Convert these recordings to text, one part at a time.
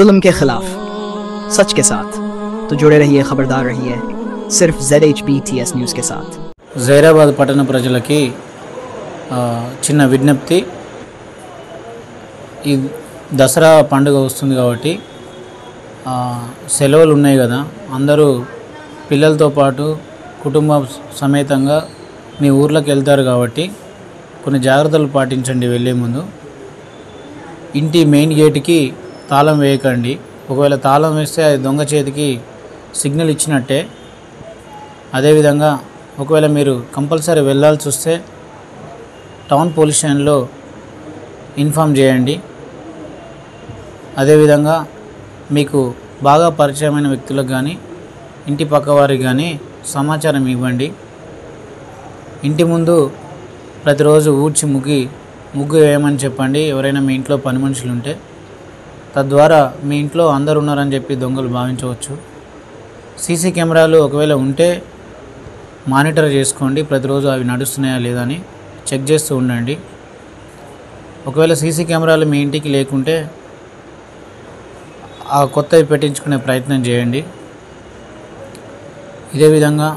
जुल्म के खिलाफ सच के साथ तो जुड़े रहिए खबरदार रहिए सिर्फ ZHBTS न्यूज़ के साथ। జైరాబాద్ పట్టణ ప్రజలకి చిన్న విజ్ఞప్తి, ఈ దసరా పండుగ వస్తుంది కాబట్టి సెలవులు ఉన్నాయి కదా, అందరూ పిల్లలతో పాటు కుటుంబ సమేతంగా మీ ఊర్లోకి వెళ్తారు కాబట్టి కొన్ని జాగ్రత్తలు పాటించండి. వెళ్ళే ముందు ఇంటి మెయిన్ గేట్కి తాళం వేయకండి. ఒకవేళ తాళం వేస్తే అది దొంగ చేతికి సిగ్నల్ ఇచ్చినట్టే. అదేవిధంగా ఒకవేళ మీరు కంపల్సరీ వెళ్ళాల్సి వస్తే టౌన్ పోలీస్ స్టేషన్లో ఇన్ఫామ్ చేయండి. అదేవిధంగా మీకు బాగా పరిచయమైన వ్యక్తులకు కానీ ఇంటి పక్క వారికి కానీ సమాచారం ఇవ్వండి. ఇంటి ముందు ప్రతిరోజు ఊడ్చి ముగ్గు వేయమని చెప్పండి ఎవరైనా మీ ఇంట్లో పని మనుషులు ఉంటే. తద్వారా మీ ఇంట్లో అందరు ఉన్నారని చెప్పి దొంగలు భావించవచ్చు. సీసీ కెమెరాలు ఒకవేళ ఉంటే మానిటర్ చేసుకోండి. ప్రతిరోజు అవి నడుస్తున్నాయా లేదా అని చెక్ చేస్తూ ఉండండి. ఒకవేళ సీసీ కెమెరాలు మీ ఇంటికి లేకుంటే ఆ కొత్తవి పెట్టించుకునే ప్రయత్నం చేయండి. ఇదే విధంగా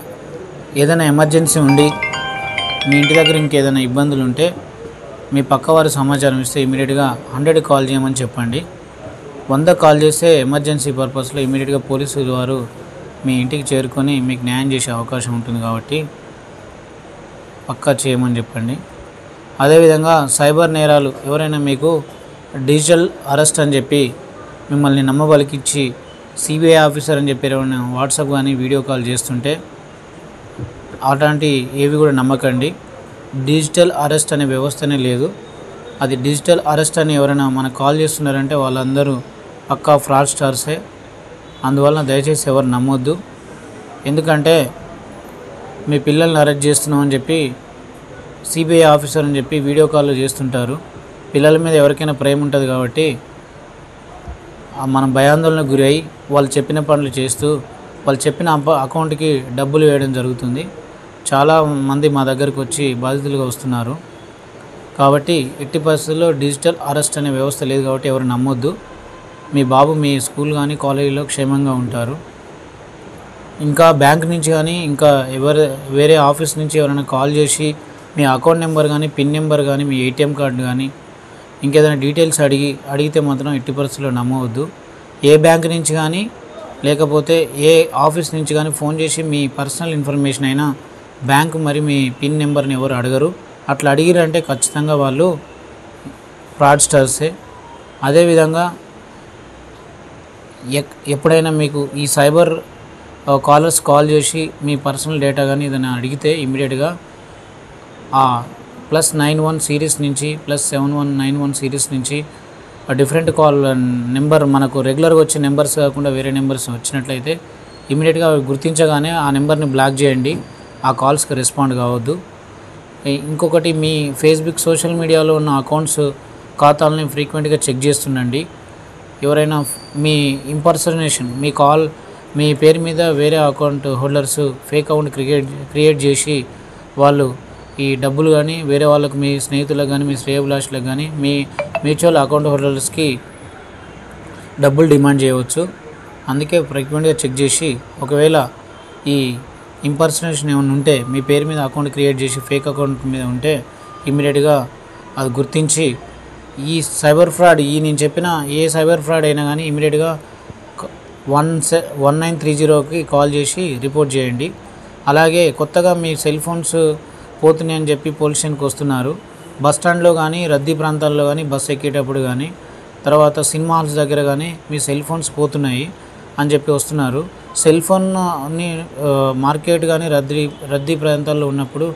ఏదైనా ఎమర్జెన్సీ ఉండి మీ ఇంటి దగ్గర ఇంకేదైనా ఇబ్బందులు ఉంటే మీ పక్కవారు సమాచారం ఇస్తే ఇమీడియట్గా 100 కాల్ చేయమని చెప్పండి. 100 కాల్ చేస్తే ఎమర్జెన్సీ పర్పస్లో ఇమీడియట్గా పోలీసులు వారు మీ ఇంటికి చేరుకొని మీకు న్యాయం చేసే అవకాశం ఉంటుంది కాబట్టి పక్కా చేయమని చెప్పండి. అదేవిధంగా సైబర్ నేరాలు ఎవరైనా మీకు డిజిటల్ అరెస్ట్ అని చెప్పి మిమ్మల్ని నమ్మబలికిచ్చి సిబిఐ ఆఫీసర్ అని చెప్పి ఎవరైనా వాట్సాప్ కానీ వీడియో కాల్ చేస్తుంటే అలాంటి ఏవి కూడా నమ్మకండి. డిజిటల్ అరెస్ట్ అనే వ్యవస్థనే లేదు. అది డిజిటల్ అరెస్ట్ అని ఎవరైనా మనకు కాల్ చేస్తున్నారంటే వాళ్ళందరూ పక్కా ఫ్రాడ్ స్టార్సే. అందువలన దయచేసి ఎవరు నమ్మొద్దు. ఎందుకంటే మీ పిల్లల్ని అరెస్ట్ చేస్తున్నామని చెప్పి సిబిఐ ఆఫీసర్ అని చెప్పి వీడియో కాల్లో చేస్తుంటారు. పిల్లల మీద ఎవరికైనా ప్రేమ ఉంటుంది కాబట్టి మనం భయాందోళనకు గురి అయ్యి వాళ్ళు చెప్పిన పనులు చేస్తూ వాళ్ళు చెప్పిన అకౌంట్కి డబ్బులు వేయడం జరుగుతుంది. చాలామంది మా దగ్గరకు వచ్చి బాధితులుగా వస్తున్నారు. కాబట్టి ఎట్టి పరిస్థితుల్లో డిజిటల్ అరెస్ట్ అనే వ్యవస్థ లేదు కాబట్టి ఎవరు నమ్మొద్దు. మీ బాబు మీ స్కూల్ కానీ కాలేజీలో క్షేమంగా ఉంటారు. ఇంకా బ్యాంక్ నుంచి కానీ ఇంకా వేరే ఆఫీస్ నుంచి ఎవరైనా కాల్ చేసి మీ అకౌంట్ నెంబర్ కానీ పిన్ నెంబర్ కానీ మీ ఏటీఎం కార్డు కానీ ఇంకేదైనా డీటెయిల్స్ అడిగితే మాత్రం ఎట్టి పరిస్థితుల్లో నమ్మవద్దు. ఏ బ్యాంక్ నుంచి కానీ లేకపోతే ఏ ఆఫీస్ నుంచి కానీ ఫోన్ చేసి మీ పర్సనల్ ఇన్ఫర్మేషన్ అయినా బ్యాంకు మరి మీ పిన్ నెంబర్ని ఎవరు అడగరు. అట్లా అడిగిరంటే ఖచ్చితంగా వాళ్ళు ఫ్రాడ్స్టర్సే. అదేవిధంగా ఎప్పుడైనా మీకు ఈ సైబర్ కాలర్స్ కాల్ చేసి మీ పర్సనల్ డేటా కానీ ఏదైనా అడిగితే ఇమీడియట్గా +91 సిరీస్ నుంచి +7191 సిరీస్ నుంచి డిఫరెంట్ కాల్ నెంబర్ మనకు రెగ్యులర్గా వచ్చే నెంబర్స్ కాకుండా వేరే నెంబర్స్ వచ్చినట్లయితే ఇమీడియట్గా గుర్తించగానే ఆ నెంబర్ని బ్లాక్ చేయండి. ఆ కాల్స్కి రెస్పాండ్ కావద్దు. ఇంకొకటి మీ ఫేస్బుక్ సోషల్ మీడియాలో ఉన్న అకౌంట్స్ ఖాతాలని ఫ్రీక్వెంట్గా చెక్ చేస్తుండండి. ఎవరైనా మీ ఇంపర్సనేషన్ మీ పేరు మీద వేరే account holders fake account create చేసి వాళ్ళు ఈ డబ్బులు కానీ వేరే వాళ్ళకు మీ స్నేహితులకు కానీ మీ శ్రేయోభిలాషులకు కానీ మీ మ్యూచువల్ అకౌంట్ హోల్డర్స్కి డబ్బులు డిమాండ్ చేయవచ్చు. అందుకే ఫ్రీక్వెంట్గా చెక్ చేసి ఒకవేళ ఈ ఇంపర్సనేషన్ ఏమైనా ఉంటే మీ పేరు మీద అకౌంట్ క్రియేట్ చేసి ఫేక్ అకౌంట్ మీద ఉంటే ఇమీడియట్గా అది గుర్తించి ఈ సైబర్ ఫ్రాడ్ నేను చెప్పిన ఏ సైబర్ ఫ్రాడ్ అయినా కానీ ఇమీడియట్గా 1930కి కాల్ చేసి రిపోర్ట్ చేయండి. అలాగే కొత్తగా మీ సెల్ ఫోన్స్ పోతున్నాయని చెప్పి పోలీస్ స్టేషన్కి వస్తున్నారు. బస్ స్టాండ్లో కానీ రద్దీ ప్రాంతాల్లో కానీ బస్సు ఎక్కేటప్పుడు కానీ తర్వాత సినిమా హాల్స్ దగ్గర కానీ మీ సెల్ ఫోన్స్ పోతున్నాయి అని చెప్పి వస్తున్నారు. సెల్ ఫోన్ని మార్కెట్ కానీ రద్దీ ప్రాంతాల్లో ఉన్నప్పుడు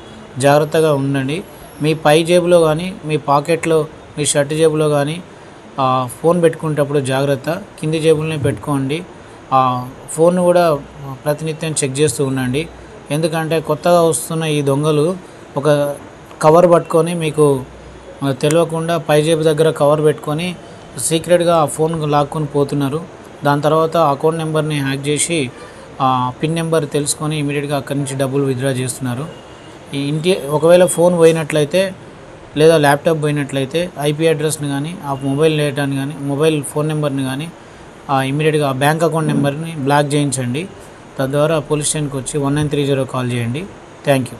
జాగ్రత్తగా ఉండండి. మీ పై జేబులో కానీ మీ పాకెట్లో మీ షర్ట్ జేబులో కానీ ఫోన్ పెట్టుకునేటప్పుడు జాగ్రత్త. కింది జేబులనే పెట్టుకోండి. ఫోన్ కూడా ప్రతినిత్యం చెక్ చేస్తూ ఉండండి. ఎందుకంటే కొత్తగా వస్తున్న ఈ దొంగలు ఒక కవర్ పట్టుకొని మీకు తెలియకుండా పై జేబు దగ్గర కవర్ పెట్టుకొని సీక్రెట్గా ఆ ఫోన్ లాక్కొని పోతున్నారు. దాని తర్వాత అకౌంట్ నెంబర్ని హ్యాక్ చేసి పిన్ నెంబర్ తెలుసుకొని ఇమీడియట్గా అక్కడి నుంచి డబ్బులు విత్డ్రా చేస్తున్నారు. ఒకవేళ ఫోన్ పోయినట్లయితే లేదా ల్యాప్టాప్ పోయినట్లయితే ఐపీ అడ్రస్ని కానీ ఆ మొబైల్ డేటాని కానీ మొబైల్ ఫోన్ నెంబర్ని కానీ ఇమీడియట్గా ఆ బ్యాంక్ అకౌంట్ నెంబర్ని బ్లాక్ చేయించండి. తద్వారా పోలీస్ స్టేషన్కి వచ్చి 1930 కాల్ చేయండి. Thank you.